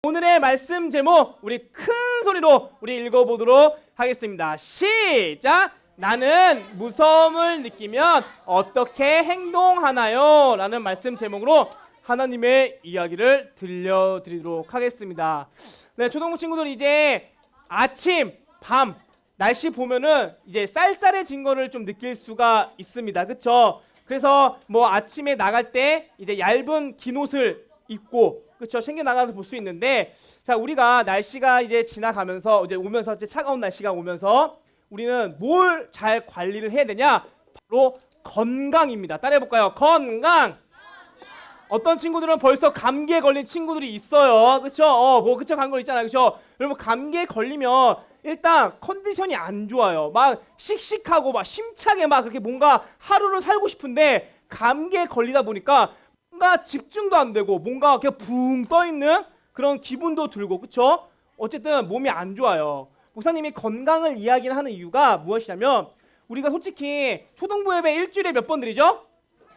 오늘의 말씀 제목 우리 큰 소리로 우리 읽어보도록 하겠습니다. 시작! 나는 무서움을 느끼면 어떻게 행동하나요? 라는 말씀 제목으로 하나님의 이야기를 들려드리도록 하겠습니다. 네, 초등부 친구들 이제 아침, 밤 날씨 보면은 이제 쌀쌀해진 거를 좀 느낄 수가 있습니다. 그쵸? 그래서 뭐 아침에 나갈 때 이제 얇은 긴 옷을 입고 그렇죠. 챙겨 나가서 볼 수 있는데, 자 우리가 날씨가 이제 지나가면서 이제 오면서 이제 차가운 날씨가 오면서 우리는 뭘 잘 관리를 해야 되냐? 바로 건강입니다. 따라해 볼까요? 건강. 어떤 친구들은 벌써 감기에 걸린 친구들이 있어요. 그렇죠? 뭐 그쵸 간 거 있잖아요. 그렇죠? 여러분 감기에 걸리면 일단 컨디션이 안 좋아요. 막 씩씩하고 막 힘차게 막 그렇게 뭔가 하루를 살고 싶은데 감기에 걸리다 보니까 뭔가 집중도 안 되고 뭔가 그냥 붕 떠 있는 그런 기분도 들고 그쵸? 어쨌든 몸이 안 좋아요. 목사님이 건강을 이야기하는 이유가 무엇이냐면 우리가 솔직히 초등부 예배 일주일에 몇 번 드리죠?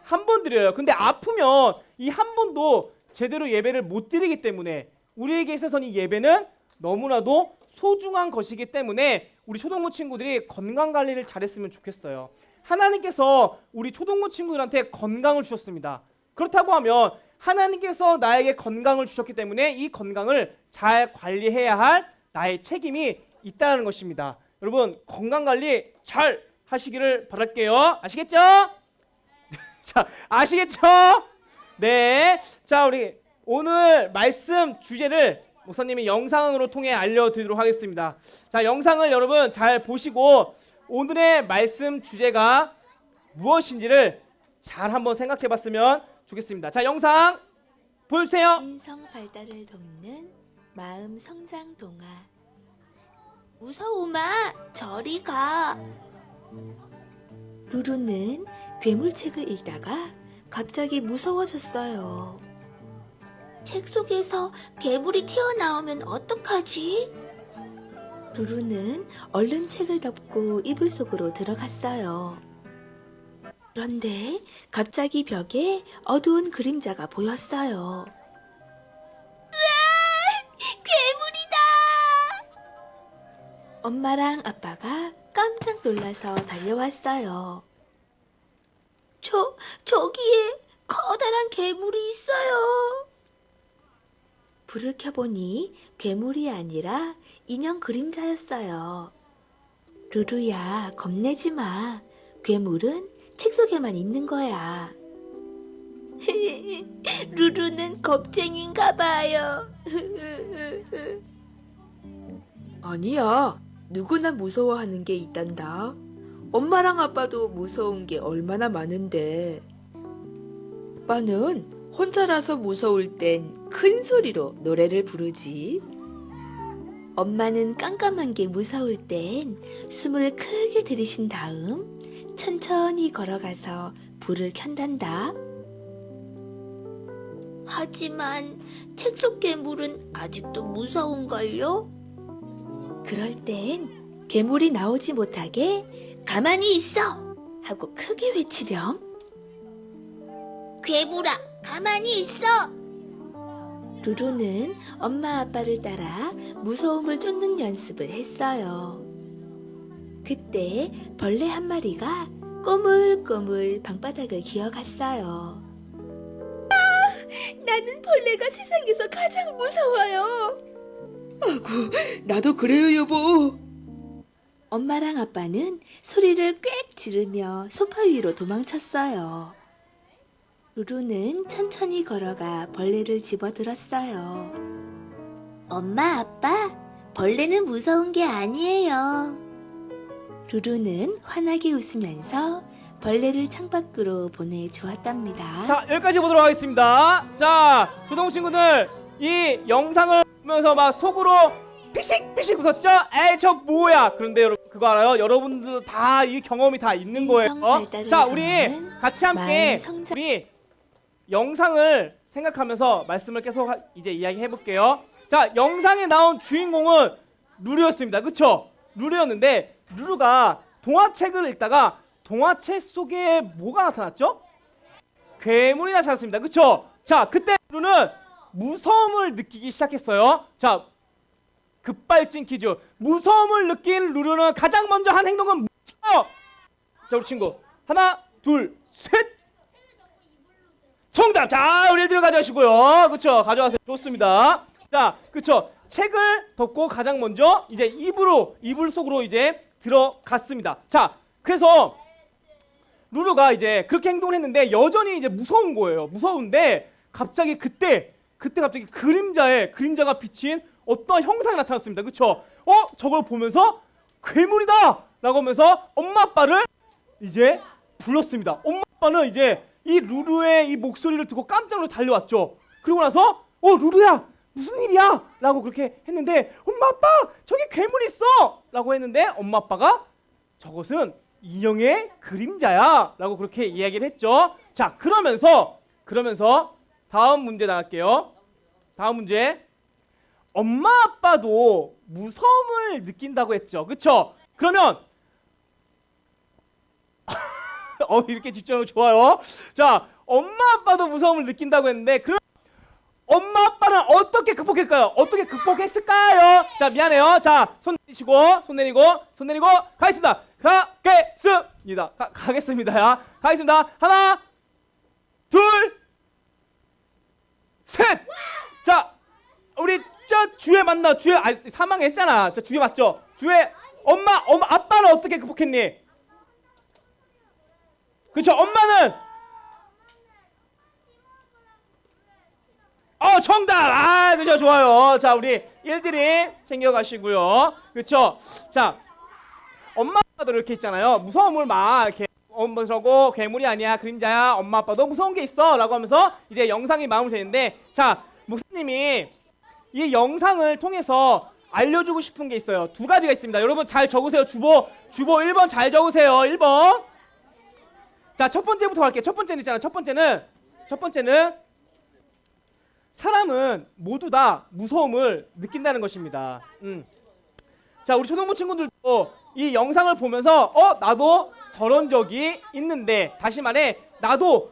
한 번 드려요. 근데 아프면 이 한 번도 제대로 예배를 못 드리기 때문에 우리에게 있어서는 이 예배는 너무나도 소중한 것이기 때문에 우리 초등부 친구들이 건강 관리를 잘했으면 좋겠어요. 하나님께서 우리 초등부 친구들한테 건강을 주셨습니다. 그렇다고 하면 하나님께서 나에게 건강을 주셨기 때문에 이 건강을 잘 관리해야 할 나의 책임이 있다는 것입니다. 여러분 건강관리 잘 하시기를 바랄게요. 아시겠죠? 자, 아시겠죠? 네. 자, 우리 오늘 말씀 주제를 목사님이 영상으로 통해 알려드리도록 하겠습니다. 자, 영상을 여러분 잘 보시고 오늘의 말씀 주제가 무엇인지를 잘 한번 생각해 봤으면 좋겠습니다. 자, 영상 보여주세요. 인성 발달을 돕는 마음 성장 동화. 무서우마, 저리 가. 루루는 괴물책을 읽다가 갑자기 무서워졌어요. 책 속에서 괴물이 튀어나오면 어떡하지? 루루는 얼른 책을 덮고 이불 속으로 들어갔어요. 그런데 갑자기 벽에 어두운 그림자가 보였어요. 으아! 괴물이다! 엄마랑 아빠가 깜짝 놀라서 달려왔어요. 저기에 커다란 괴물이 있어요. 불을 켜보니 괴물이 아니라 인형 그림자였어요. 루루야, 겁내지 마. 괴물은 책 속에만 있는 거야. 루루는 겁쟁인가 봐요. 아니야. 누구나 무서워하는 게 있단다. 엄마랑 아빠도 무서운 게 얼마나 많은데. 아빠는 혼자라서 무서울 땐 큰 소리로 노래를 부르지. 엄마는 깜깜한 게 무서울 땐 숨을 크게 들이신 다음 천천히 걸어가서 불을 켠단다. 하지만 책 속 괴물은 아직도 무서운걸요? 그럴 땐 괴물이 나오지 못하게 가만히 있어! 하고 크게 외치렴. 괴물아, 가만히 있어! 루루는 엄마 아빠를 따라 무서움을 쫓는 연습을 했어요. 그때 벌레 한 마리가 꼬물꼬물 방바닥을 기어갔어요. 나는 벌레가 세상에서 가장 무서워요. 아구, 나도 그래요, 여보. 엄마랑 아빠는 소리를 꽥 지르며 소파 위로 도망쳤어요. 루루는 천천히 걸어가 벌레를 집어들었어요. 엄마, 아빠, 벌레는 무서운 게 아니에요. 루루는 환하게 웃으면서 벌레를 창밖으로 보내주었답니다. 자, 여기까지 보도록 하겠습니다. 자, 조동 친구들, 이 영상을 보면서 막 속으로 피식피식 웃었죠? 에이, 저 뭐야? 그런데 여러분 그거 알아요? 여러분들도 다 이 경험이 다 있는 거예요. 발달을 자, 우리 이루는 같이 함께 마음 성장- 우리 영상을 생각하면서 말씀을 계속 이제 이야기해 볼게요. 자, 영상에 나온 주인공은 루루였습니다. 그쵸? 루루였는데 루루가 동화책을 읽다가 동화책 속에 뭐가 나타났죠? 괴물이 나타났습니다. 그쵸? 자, 그때 루루는 무서움을 느끼기 시작했어요. 자, 급발진 퀴즈. 무서움을 느낀 루루는 가장 먼저 한 행동은 뭐죠? 자, 우리 친구 하나, 둘, 셋. 정답. 자, 우리 애들 가져가시고요. 그쵸? 가져가세요. 좋습니다. 자, 그쵸? 책을 덮고 가장 먼저 이제 이불 속으로 이제 들어갔습니다. 자, 그래서 루루가 이제 그렇게 행동을 했는데 여전히 이제 무서운 거예요. 무서운데 갑자기 그때 갑자기 그림자가 비친 어떤 형상이 나타났습니다. 그쵸? 저걸 보면서 괴물이다! 라고 하면서 엄마 아빠를 이제 불렀습니다. 엄마 아빠는 이제 이 루루의 이 목소리를 듣고 깜짝 놀라 달려왔죠. 그리고 나서 루루야! 무슨 일이야? 라고 그렇게 했는데 엄마 아빠! 저기 괴물이 있어! 라고 했는데 엄마 아빠가 저것은 인형의 그림자야! 라고 그렇게 이야기를 했죠. 자, 그러면서 다음 문제 나갈게요. 다음 문제. 엄마 아빠도 무서움을 느낀다고 했죠. 그쵸? 그러면 이렇게 집중하면 좋아요. 자, 엄마 아빠도 무서움을 느낀다고 했는데 그럼 엄마 아빠는 어떻게 극복했을까요? 어떻게 극복했을까요? 자, 미안해요. 자, 손 내리고 가겠습니다. 가겠습니다. 가겠습니다. 하나, 둘, 셋. 자, 우리 저 주에 만나 사망했잖아. 저 주에 맞죠? 주에 엄마 아빠는 어떻게 극복했니? 그쵸? 엄마는 정답. 그죠? 좋아요. 자, 우리 일들이 챙겨가시고요. 그쵸? 자, 엄마 아빠도 이렇게 있잖아요. 무서움을 막 이렇게 저거 괴물이 아니야, 그림자야. 엄마 아빠도 무서운 게 있어라고 하면서 이제 영상이 마무리되는데, 자, 목사님이 이 영상을 통해서 알려주고 싶은 게 있어요. 두 가지가 있습니다. 여러분 잘 적으세요. 주보 1번 잘 적으세요. 1번. 자, 첫 번째부터 갈게요. 첫 번째는 사람은 모두 다 무서움을 느낀다는 것입니다. 자, 우리 초등부 친구들도 이 영상을 보면서 나도 저런 적이 있는데, 다시 말해 나도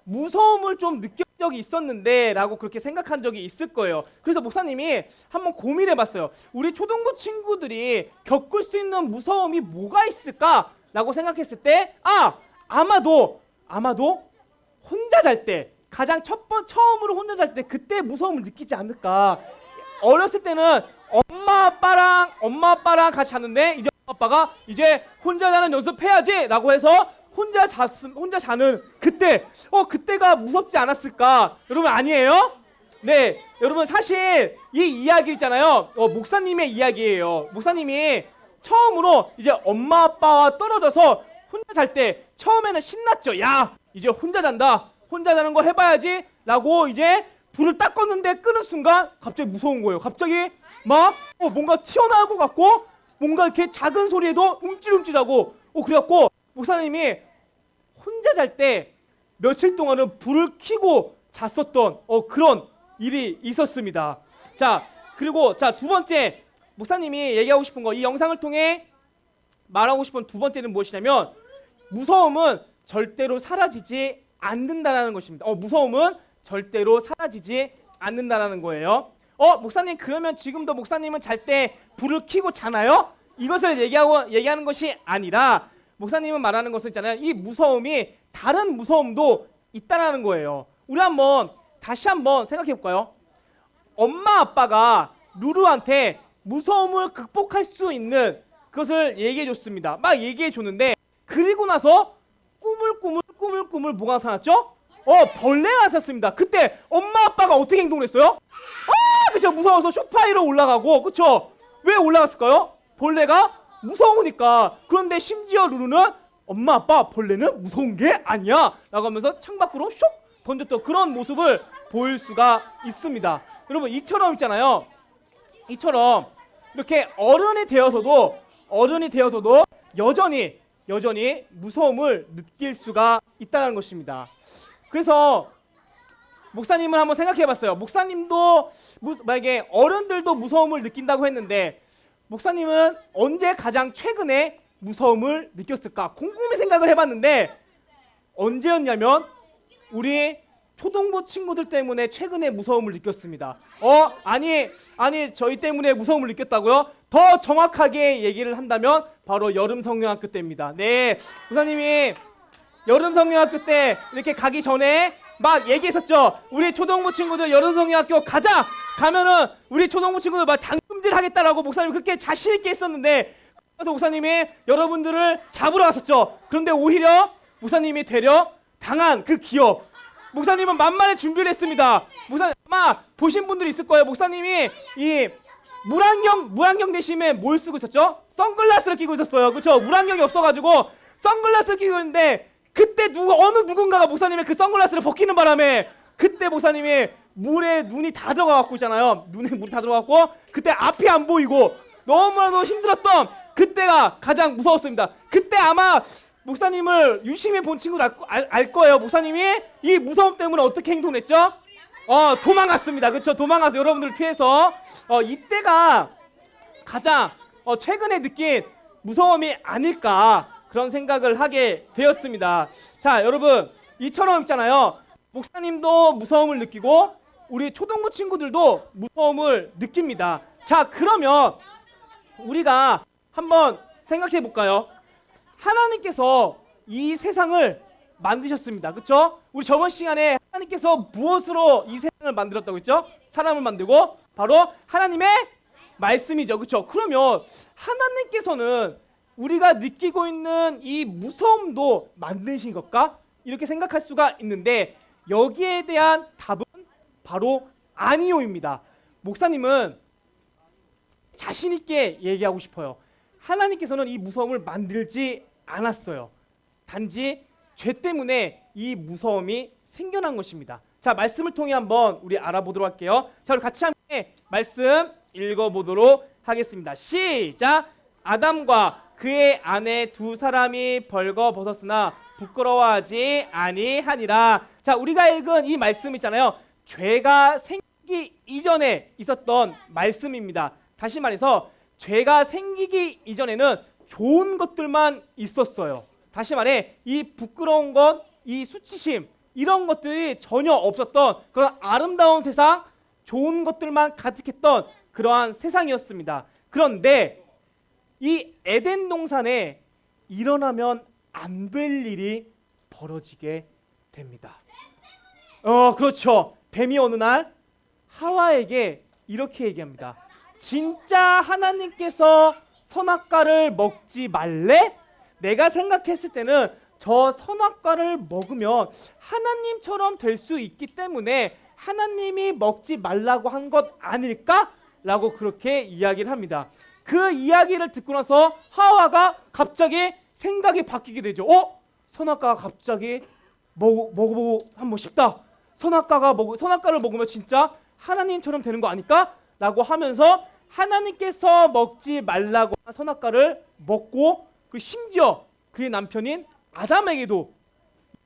무서움을 좀 느낀 적이 있었는데 라고 그렇게 생각한 적이 있을 거예요. 그래서 목사님이 한번 고민해 봤어요. 우리 초등부 친구들이 겪을 수 있는 무서움이 뭐가 있을까 라고 생각했을 때 아마도 혼자 잘 때, 가장 처음으로 혼자 잘 때 그때 무서움을 느끼지 않을까. 어렸을 때는 엄마 아빠랑 같이 잤는데 이제 엄마 아빠가 이제 혼자 자는 연습해야지 라고 해서 혼자 자는 그때가 무섭지 않았을까? 여러분 아니에요? 네, 여러분 사실 이 이야기 있잖아요. 목사님의 이야기예요. 목사님이 처음으로 이제 엄마 아빠와 떨어져서 혼자 잘 때 처음에는 신났죠. 야, 이제 혼자 잔다. 혼자 자는 거 해봐야지 라고 이제 불을 딱 껐는데 끄는 순간 갑자기 무서운 거예요. 갑자기 막 뭔가 튀어나올 것 같고 뭔가 이렇게 작은 소리에도 움찔움찔하고 그래갖고 목사님이 혼자 잘 때 며칠 동안은 불을 켜고 잤었던 그런 일이 있었습니다. 자, 그리고 두 번째 목사님이 얘기하고 싶은 거, 이 영상을 통해 말하고 싶은 두 번째는 무엇이냐면 무서움은 절대로 사라지지 않는다라는 것입니다. 무서움은 절대로 사라지지 않는다라는 거예요. 목사님 그러면 지금도 목사님은 잘 때 불을 켜고 자나요? 이것을 얘기하는 것이 아니라 목사님은 말하는 것은 있잖아요. 이 무서움이 다른 무서움도 있다라는 거예요. 우리 다시 한번 생각해 볼까요? 엄마 아빠가 루루한테 무서움을 극복할 수 있는 그것을 얘기해 줬습니다. 막 얘기해 줬는데 그리고 나서 꾸물꾸물 뭐가 나타났죠? 벌레가 나타났습니다. 그때 엄마 아빠가 어떻게 행동을 했어요? 그쵸? 무서워서 소파 위로 올라가고, 그쵸? 왜 올라갔을까요? 벌레가 무서우니까. 그런데 심지어 루루는 엄마 아빠 벌레는 무서운 게 아니야 라고 하면서 창밖으로 쇽 던졌던 그런 모습을 보일 수가 있습니다. 여러분 이처럼 있잖아요. 이처럼 이렇게 어른이 되어서도 여전히 무서움을 느낄 수가 있다는 것입니다. 그래서 목사님을 한번 생각해 봤어요. 목사님도 만약에 어른들도 무서움을 느낀다고 했는데 목사님은 언제 가장 최근에 무서움을 느꼈을까? 곰곰이 생각을 해봤는데 언제였냐면 우리 초등부 친구들 때문에 최근에 무서움을 느꼈습니다. 아니 저희 때문에 무서움을 느꼈다고요? 더 정확하게 얘기를 한다면 바로 여름 성경학교 때입니다. 네, 목사님이 여름 성경학교 때 이렇게 가기 전에 막 얘기했었죠. 우리 초등부 친구들 여름 성경학교 가자. 가면은 우리 초등부 친구들 막 당금질 하겠다라고 목사님 그렇게 자신 있게 했었는데 그래서 목사님이 여러분들을 잡으러 갔었죠. 그런데 오히려 목사님이 되려 당한 그 기억. 목사님은 만만의 준비를 했습니다. 목사님 아마 보신 분들이 있을 거예요. 목사님이 이 물안경 대신에 뭘 쓰고 있었죠? 선글라스를 끼고 있었어요. 그렇죠? 물안경이 없어가지고 선글라스를 끼고 있는데 그때 어느 누군가가 목사님의 그 선글라스를 벗기는 바람에 그때 목사님이 물에 눈이 다 들어가갖고 있잖아요. 눈에 물이 다 들어가갖고 그때 앞이 안 보이고 너무나도 힘들었던 그때가 가장 무서웠습니다. 그때 아마 목사님을 유심히 본 친구들 알 거예요. 목사님이 이 무서움 때문에 어떻게 행동했죠? 도망갔습니다. 그렇죠? 도망가서 여러분들을 피해서 이때가 가장 최근에 느낀 무서움이 아닐까 그런 생각을 하게 되었습니다. 자, 여러분 이처럼 있잖아요. 목사님도 무서움을 느끼고 우리 초등부 친구들도 무서움을 느낍니다. 자, 그러면 우리가 한번 생각해 볼까요? 하나님께서 이 세상을 만드셨습니다. 그렇죠? 우리 저번 시간에 하나님께서 무엇으로 이 세상을 만들었다고 했죠? 사람을 만들고 바로 하나님의 말씀이죠. 그렇죠? 그러면 하나님께서는 우리가 느끼고 있는 이 무서움도 만드신 것까? 이렇게 생각할 수가 있는데 여기에 대한 답은 바로 아니요입니다. 목사님은 자신 있게 얘기하고 싶어요. 하나님께서는 이 무서움을 만들지 않았어요. 단지 죄 때문에 이 무서움이 생겨난 것입니다. 자, 말씀을 통해 한번 우리 알아보도록 할게요. 자, 우리 같이 함께 말씀 읽어보도록 하겠습니다. 시작! 아담과 그의 아내 두 사람이 벌거벗었으나 부끄러워하지 아니하니라. 자, 우리가 읽은 이 말씀 있잖아요. 죄가 생기기 이전에 있었던 말씀입니다. 다시 말해서 죄가 생기기 이전에는 좋은 것들만 있었어요. 다시 말해 이 부끄러운 것, 이 수치심 이런 것들이 전혀 없었던 그런 아름다운 세상, 좋은 것들만 가득했던 그러한 세상이었습니다. 그런데 이 에덴 동산에 일어나면 안 될 일이 벌어지게 됩니다. 그렇죠. 뱀이 어느 날 하와에게 이렇게 얘기합니다. 진짜 하나님께서 선악과를 먹지 말래? 내가 생각했을 때는 저 선악과를 먹으면 하나님처럼 될 수 있기 때문에 하나님이 먹지 말라고 한 것 아닐까? 라고 그렇게 이야기를 합니다. 그 이야기를 듣고 나서 하와가 갑자기 생각이 바뀌게 되죠. 선악과가 갑자기 먹어보고 한번 싶다. 선악과를 먹으면 진짜 하나님처럼 되는 거 아닐까? 라고 하면서 하나님께서 먹지 말라고 한 선악과를 먹고 그 심지어 그의 남편인 아담에게도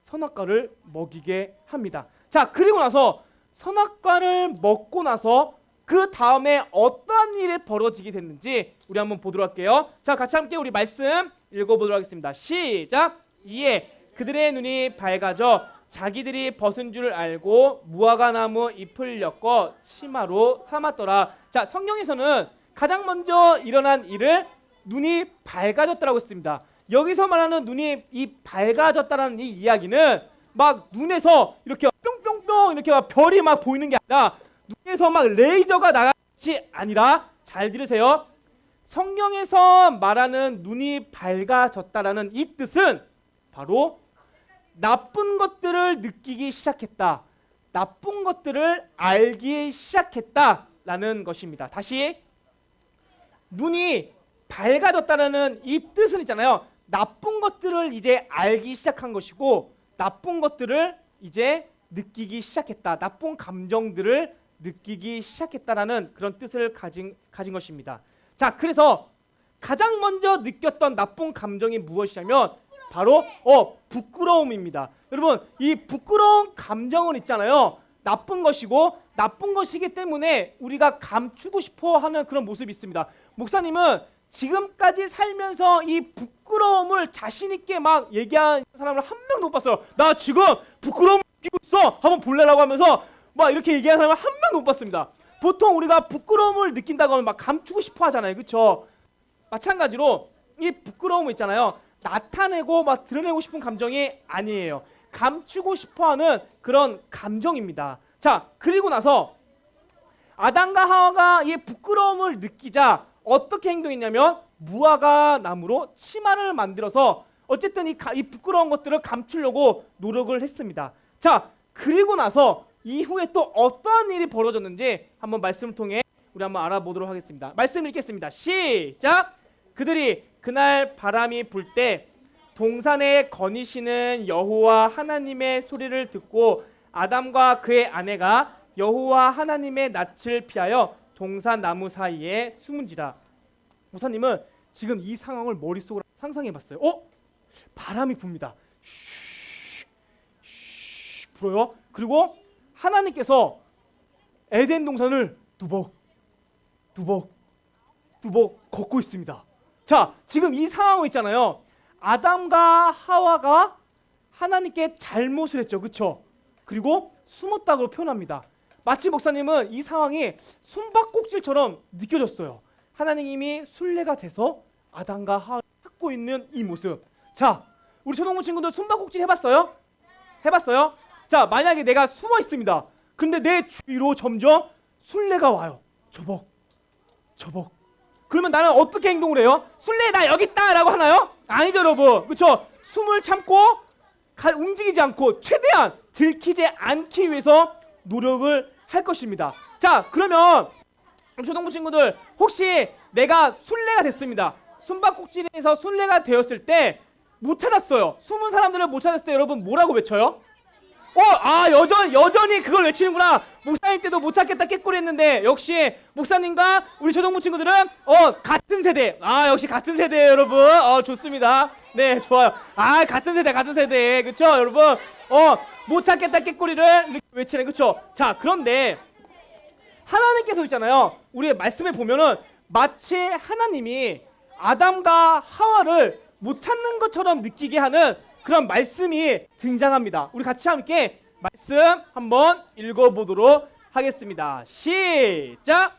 선악과를 먹이게 합니다. 자, 그리고 나서 선악과를 먹고 나서 그 다음에 어떤 일이 벌어지게 됐는지 우리 한번 보도록 할게요. 자, 같이 함께 우리 말씀 읽어보도록 하겠습니다. 시작! 이에 그들의 눈이 밝아져 자기들이 벗은 줄 알고 무화과나무 잎을 엮어 치마로 삼았더라. 자, 성경에서는 가장 먼저 일어난 일을 눈이 밝아졌다라고 했습니다. 여기서 말하는 눈이 이 밝아졌다라는 이 이야기는 막 눈에서 이렇게 뿅뿅뿅 이렇게 막 별이 막 보이는 게 아니라 눈에서 막 레이저가 나가지 아니라 잘 들으세요. 성경에서 말하는 눈이 밝아졌다라는 이 뜻은 바로 나쁜 것들을 느끼기 시작했다. 나쁜 것들을 알기 시작했다라는 것입니다. 다시 눈이 밝아졌다는 이 뜻은 있잖아요. 나쁜 것들을 것들을 이제 알기 시작한 것이고 나쁜 것들을 이제 느끼기 시작했다. 나쁜 감정들을 느끼기 시작했다라는 그런 뜻을 가진 것입니다. 자, 그래서 가장 먼저 느꼈던 나쁜 감정이 무엇이냐면 바로 부끄러움입니다. 여러분, 이 부끄러운 감정은 있잖아요. 나쁜 것이고 나쁜 것이기 때문에 우리가 감추고 싶어 하는 그런 모습이 있습니다. 목사님은 지금까지 살면서 이 부끄러움을 자신 있게 막 얘기하는 사람을 한 명도 못 봤어요. 나 지금 부끄러움 느끼고 있어. 한번 볼래라고 하면서 막 이렇게 얘기하는 사람을 한 명도 못 봤습니다. 보통 우리가 부끄러움을 느낀다고 하면 막 감추고 싶어 하잖아요. 그렇죠? 마찬가지로 이 부끄러움 있잖아요. 나타내고 막 드러내고 싶은 감정이 아니에요. 감추고 싶어하는 그런 감정입니다. 자, 그리고 나서 아담과 하와가 이 부끄러움을 느끼자 어떻게 행동했냐면 무화과 나무로 치마를 만들어서 어쨌든 이 부끄러운 것들을 감추려고 노력을 했습니다. 자, 그리고 나서 이후에 또 어떠한 일이 벌어졌는지 한번 말씀을 통해 우리 한번 알아보도록 하겠습니다. 말씀 읽겠습니다. 시작! 그들이 그날 바람이 불 때 동산에 거니시는 여호와 하나님의 소리를 듣고 아담과 그의 아내가 여호와 하나님의 낯을 피하여 동산 나무 사이에 숨은지라. 목사님은 지금 이 상황을 머릿속으로 상상해봤어요. 바람이 붑니다. 슉 불어요. 그리고 하나님께서 에덴 동산을 두벅 걷고 있습니다. 자, 지금 이 상황이 있잖아요. 아담과 하와가 하나님께 잘못을 했죠. 그렇죠? 그리고 숨었다고 표현합니다. 마치 목사님은 이 상황이 숨바꼭질처럼 느껴졌어요. 하나님이 순례가 돼서 아담과 하와를 찾고 있는 이 모습. 자, 우리 초등부 친구들 숨바꼭질 해봤어요? 해봤어요? 자, 만약에 내가 숨어 있습니다. 그런데 내 주위로 점점 순례가 와요. 저벅. 그러면 나는 어떻게 행동을 해요? 순례 나 여기 있다 라고 하나요? 아니죠, 여러분. 그렇죠? 숨을 참고 움직이지 않고 최대한 들키지 않기 위해서 노력을 할 것입니다. 자, 그러면 초등부 친구들 혹시 내가 순례가 됐습니다. 숨바꼭질에서 순례가 되었을 때 못 찾았어요. 숨은 사람들을 못 찾았을 때 여러분 뭐라고 외쳐요? 여전히 그걸 외치는구나. 목사님 때도 못 찾겠다 깨꼬리 했는데 역시 목사님과 우리 초등부 친구들은 같은 세대. 역시 같은 세대예요, 여러분. 좋습니다. 네, 좋아요. 같은 세대. 그쵸, 여러분? 못 찾겠다 깨꼬리를 외치네. 그쵸? 자, 그런데 하나님께서 있잖아요. 우리의 말씀에 보면은 마치 하나님이 아담과 하와를 못 찾는 것처럼 느끼게 하는 그런 말씀이 등장합니다. 우리 같이 함께 말씀 한번 읽어보도록 하겠습니다. 시작!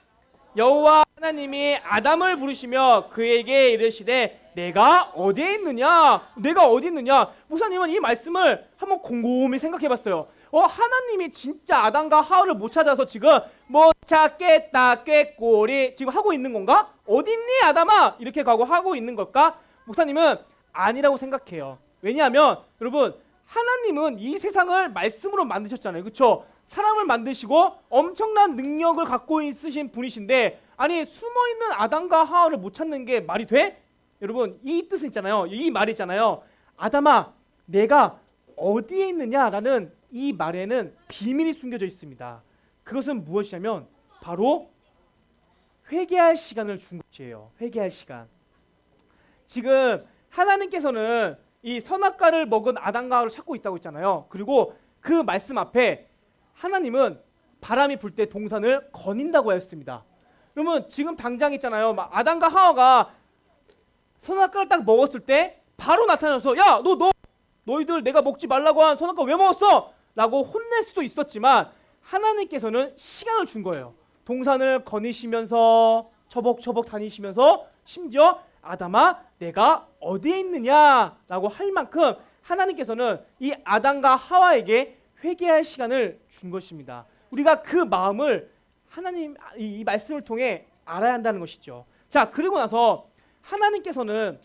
여호와 하나님이 아담을 부르시며 그에게 이르시되 내가 어디에 있느냐? 내가 어디 있느냐? 목사님은 이 말씀을 한번 곰곰이 생각해봤어요. 하나님이 진짜 아담과 하와를 못 찾아서 지금 못 찾겠다 꾀꼬리 지금 하고 있는 건가? 어디 있니 아담아? 이렇게 하고 있는 걸까? 목사님은 아니라고 생각해요. 왜냐하면 여러분 하나님은 이 세상을 말씀으로 만드셨잖아요. 그렇죠? 사람을 만드시고 엄청난 능력을 갖고 있으신 분이신데 아니 숨어있는 아담과 하와를 못 찾는 게 말이 돼? 여러분 이 뜻은 있잖아요. 이 말이 있잖아요. 아담아 내가 어디에 있느냐라는 이 말에는 비밀이 숨겨져 있습니다. 그것은 무엇이냐면 바로 회개할 시간을 준 것이에요. 회개할 시간. 지금 하나님께서는 이 선악과를 먹은 아담과 하와를 찾고 있다고 했잖아요. 그리고 그 말씀 앞에 하나님은 바람이 불 때 동산을 거닌다고 하였습니다. 그러면 지금 당장 있잖아요. 아담과 하와가 선악과를 딱 먹었을 때 바로 나타나서 야, 너희들 내가 먹지 말라고 한 선악과 왜 먹었어? 라고 혼낼 수도 있었지만 하나님께서는 시간을 준 거예요. 동산을 거니시면서 처벅처벅 다니시면서 심지어 아담아 내가 어디에 있느냐라고 할 만큼 하나님께서는 이 아담과 하와에게 회개할 시간을 준 것입니다. 우리가 그 마음을 하나님 이 말씀을 통해 알아야 한다는 것이죠. 자, 그리고 나서 하나님께서는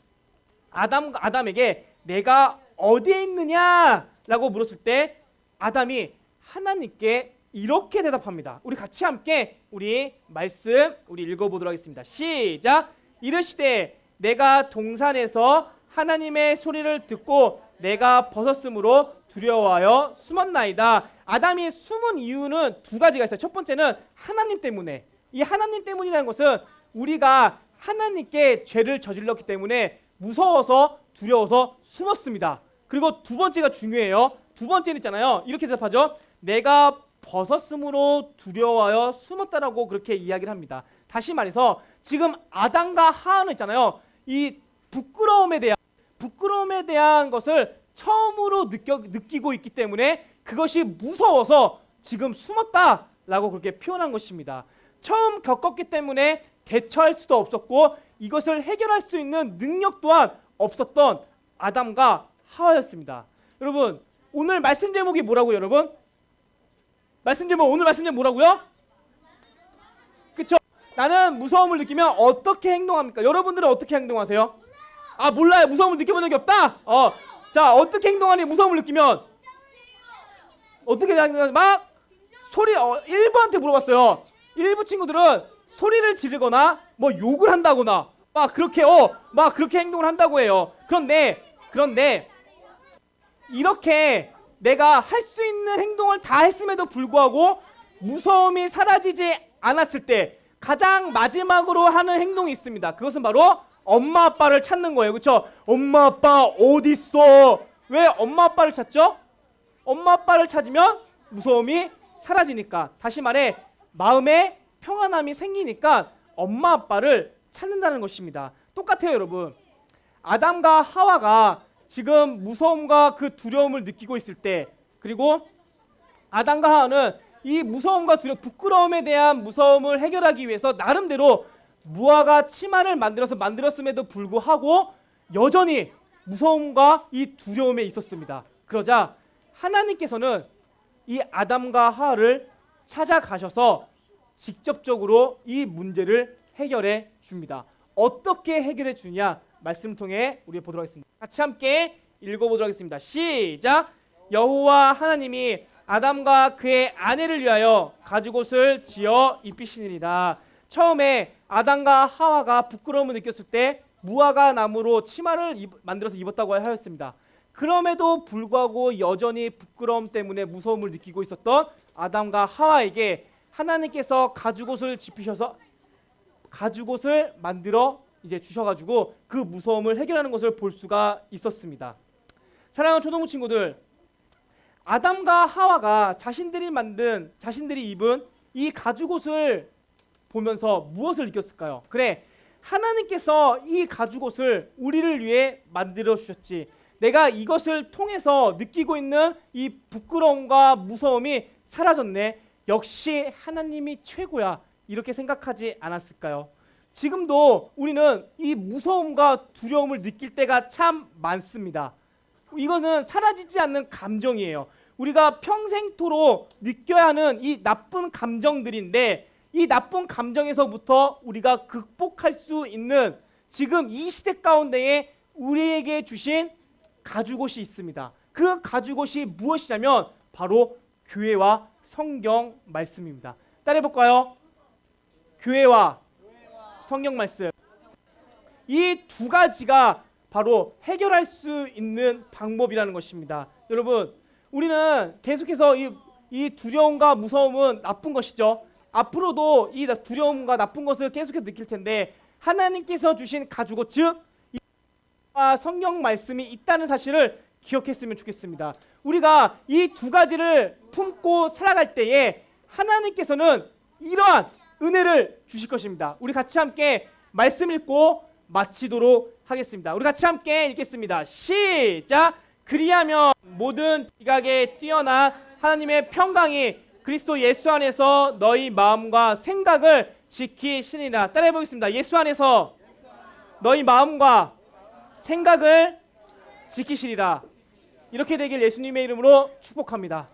아담에게 내가 어디에 있느냐라고 물었을 때 아담이 하나님께 이렇게 대답합니다. 우리 같이 함께 우리 말씀 읽어보도록 하겠습니다. 시작! 이르시되 내가 동산에서 하나님의 소리를 듣고 내가 벗었으므로 두려워하여 숨었나이다. 아담이 숨은 이유는 두 가지가 있어요. 첫 번째는 하나님 때문에. 이 하나님 때문이라는 것은 우리가 하나님께 죄를 저질렀기 때문에 무서워서 두려워서 숨었습니다. 그리고 두 번째가 중요해요. 두 번째는 있잖아요. 이렇게 대답하죠. 내가 벗었으므로 두려워하여 숨었다라고 그렇게 이야기를 합니다. 다시 말해서 지금 아담과 하와는 있잖아요. 이 부끄러움에 대한 것을 처음으로 느끼고 있기 때문에 그것이 무서워서 지금 숨었다라고 그렇게 표현한 것입니다. 처음 겪었기 때문에 대처할 수도 없었고 이것을 해결할 수 있는 능력 또한 없었던 아담과 하와였습니다. 여러분, 오늘 말씀 제목이 뭐라고요, 여러분? 오늘 말씀 제목 뭐라고요? 그쵸? 나는 무서움을 느끼면 어떻게 행동합니까? 여러분들은 어떻게 행동하세요? 아, 몰라요. 무서움을 느껴본 적이 없다? 자, 어떻게 행동하니? 무서움을 느끼면 어떻게 행동하니? 막 소리 1부한테 물어봤어요. 1부 친구들은 소리를 지르거나 뭐 욕을 한다거나 막 그렇게 행동을 한다고 해요. 그런데 이렇게 내가 할 수 있는 행동을 다 했음에도 불구하고 무서움이 사라지지 않았을 때 가장 마지막으로 하는 행동이 있습니다. 그것은 바로 엄마 아빠를 찾는 거예요. 그렇죠? 엄마 아빠 어디 있어? 왜 엄마 아빠를 찾죠? 엄마 아빠를 찾으면 무서움이 사라지니까. 다시 말해 마음에 평안함이 생기니까 엄마 아빠를 찾는다는 것입니다. 똑같아요, 여러분. 아담과 하와가 지금 무서움과 그 두려움을 느끼고 있을 때, 그리고 아담과 하와는 이 무서움과 부끄러움에 대한 무서움을 해결하기 위해서 나름대로 무화과 치마를 만들었음에도 불구하고 여전히 무서움과 이 두려움에 있었습니다. 그러자 하나님께서는 이 아담과 하와를 찾아가셔서 직접적으로 이 문제를 해결해 줍니다. 어떻게 해결해 주냐? 말씀을 통해 우리 보도록 하겠습니다. 같이 함께 읽어보도록 하겠습니다. 시작! 여호와 하나님이 아담과 그의 아내를 위하여 가죽옷을 지어 입히시니라. 처음에 아담과 하와가 부끄러움을 느꼈을 때 무화과 나무로 치마를 만들어서 입었다고 하였습니다. 그럼에도 불구하고 여전히 부끄러움 때문에 무서움을 느끼고 있었던 아담과 하와에게 하나님께서 가죽옷을 만들어 이제 주셔가지고 그 무서움을 해결하는 것을 볼 수가 있었습니다. 사랑하는 초등부 친구들, 아담과 하와가 자신들이 입은 이 가죽옷을 보면서 무엇을 느꼈을까요? 그래, 하나님께서 이 가죽옷을 우리를 위해 만들어 주셨지. 내가 이것을 통해서 느끼고 있는 이 부끄러움과 무서움이 사라졌네. 역시 하나님이 최고야. 이렇게 생각하지 않았을까요? 지금도 우리는 이 무서움과 두려움을 느낄 때가 참 많습니다. 이거는 사라지지 않는 감정이에요. 우리가 평생토록 느껴야 하는 이 나쁜 감정들인데, 이 나쁜 감정에서부터 우리가 극복할 수 있는 지금 이 시대 가운데에 우리에게 주신 가죽옷이 있습니다. 그 가죽옷이 무엇이냐면 바로 교회와 성경 말씀입니다. 따라해 볼까요? 교회와 성경 말씀. 이 두 가지가 바로 해결할 수 있는 방법이라는 것입니다. 여러분, 우리는 계속해서 이 두려움과 무서움은 나쁜 것이죠. 앞으로도 이 두려움과 나쁜 것을 계속해서 느낄 텐데, 하나님께서 주신 가죽옷, 즉 성경 말씀이 있다는 사실을 기억했으면 좋겠습니다. 우리가 이 두 가지를 품고 살아갈 때에 하나님께서는 이러한 은혜를 주실 것입니다. 우리 같이 함께 말씀 읽고 마치도록 하겠습니다. 우리 같이 함께 읽겠습니다. 시작! 그리하면 모든 지각에 뛰어난 하나님의 평강이 그리스도 예수 안에서 너희 마음과 생각을 지키시리라. 따라해 보겠습니다. 예수 안에서 너희 마음과 생각을 지키시리라. 이렇게 되길 예수님의 이름으로 축복합니다.